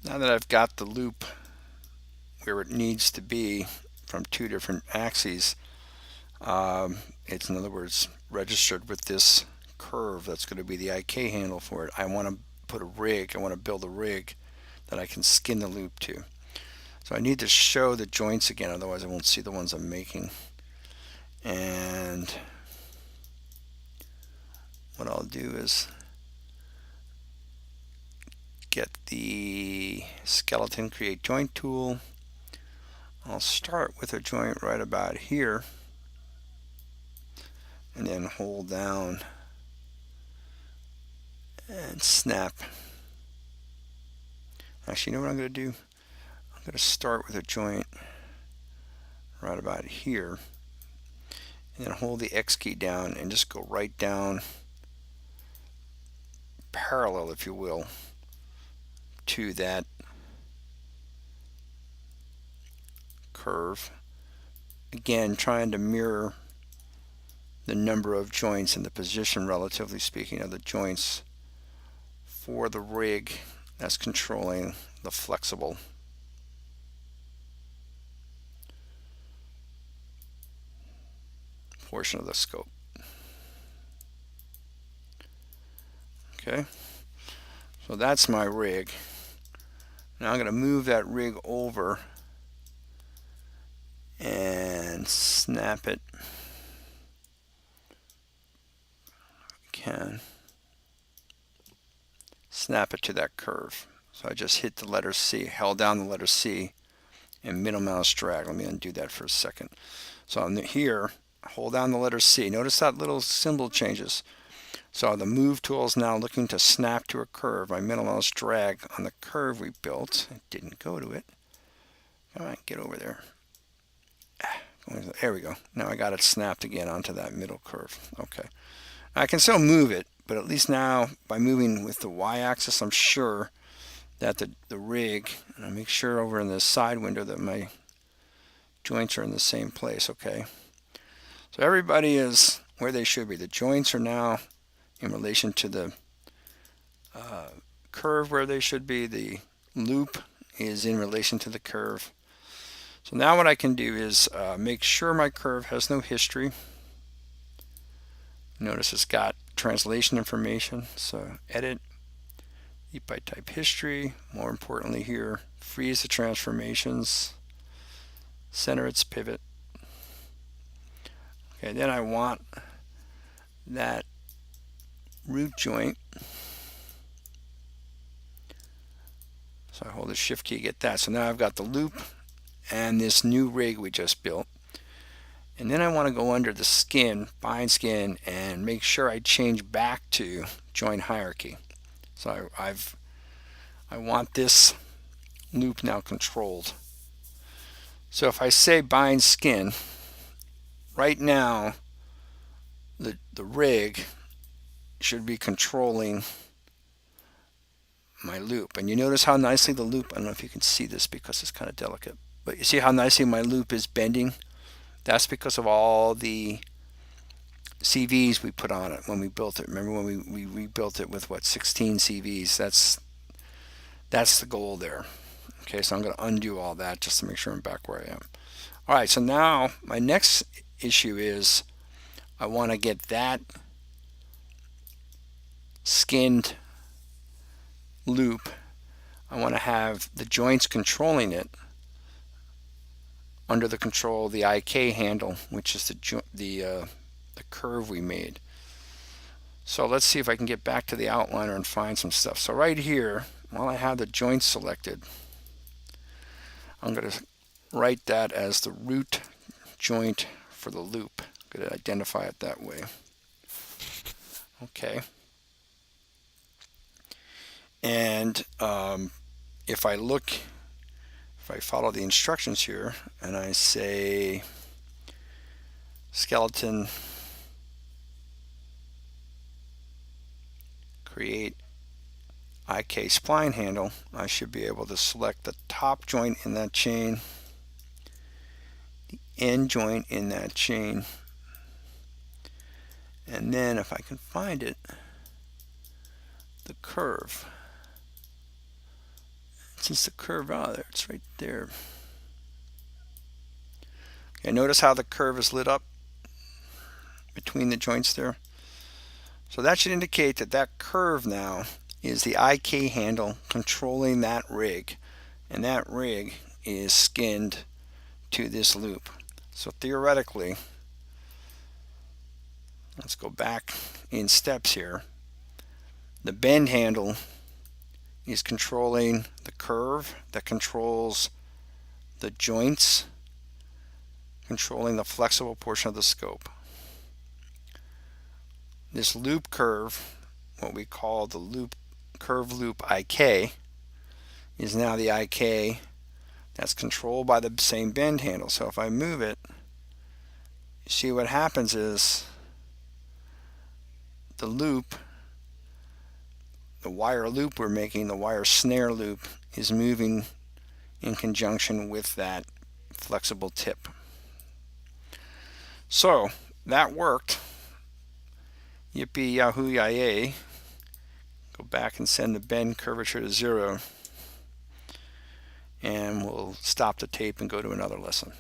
Now that I've got the loop where it needs to be from two different axes, it's, in other words, registered with this curve that's going to be the IK handle for it. I want to put a rig, I want to build a rig that I can skin the loop to. So I need to show the joints again, otherwise I won't see the ones I'm making. And what I'll do is get the skeleton create joint tool. I'll start with a joint right about here and then hold down and snap. Actually, you know what I'm going to do? I'm going to start with a joint right about here and then hold the X key down and just go right down parallel, if you will, to that curve. Again, trying to mirror the number of joints and the position, relatively speaking, of the joints for the rig that's controlling the flexible portion of the scope. Okay, so that's my rig. Now I'm going to move that rig over and snap it. Can snap it to that curve. So I just hit the letter C, held down the letter C, and middle mouse drag. Let me undo that for a second. So I'm here, hold down the letter C. Notice that little symbol changes. So the move tool is now looking to snap to a curve. My middle mouse drag on the curve we built. It didn't go to it. Come on, get over there. There we go. Now I got it snapped again onto that middle curve. Okay. I can still move it, but at least now by moving with the y-axis, I'm sure that the rig, and I make sure over in the side window that my joints are in the same place. Okay. So everybody is where they should be. The joints are now in relation to the curve where they should be. The loop is in relation to the curve. So now what I can do is make sure my curve has no history. Notice it's got translation information. So edit, eat by type history. More importantly here, freeze the transformations, center its pivot. Okay, then I want that root joint. So I hold the shift key, get that. So now I've got the loop and this new rig we just built. And then I want to go under the skin, bind skin, and make sure I change back to joint hierarchy. So I want this loop now controlled. So if I say bind skin, right now the rig should be controlling my loop. And you notice how nicely the loop, I don't know if you can see this because it's kind of delicate, but you see how nicely my loop is bending? That's because of all the CVs we put on it when we built it. Remember when we rebuilt it with what, 16 CVs? That's the goal there. Okay, so I'm going to undo all that just to make sure I'm back where I am. All right, so now my next issue is I want to get that skinned loop. I want to have the joints controlling it under the control of the IK handle, which is the curve we made. So let's see if I can get back to the outliner and find some stuff. So right here, while I have the joints selected, I'm going to write that as the root joint for the loop. I'm going to identify it that way. Okay. And if I follow the instructions here and I say skeleton create IK spline handle, I should be able to select the top joint in that chain, the end joint in that chain, and then if I can find it, the curve. Since the curve, oh, there, it's right there. Okay, notice how the curve is lit up between the joints there. So that should indicate that that curve now is the IK handle controlling that rig, and that rig is skinned to this loop. So theoretically, let's go back in steps here. The bend handle is controlling the curve that controls the joints, controlling the flexible portion of the scope. This loop curve, what we call the loop curve loop IK, is now the IK that's controlled by the same bend handle. So if I move it, you see what happens is the loop, the wire loop we're making, the wire snare loop, is moving in conjunction with that flexible tip. So that worked. Yippee yahoo yay. Go back and send the bend curvature to 0, and we'll stop the tape and go to another lesson.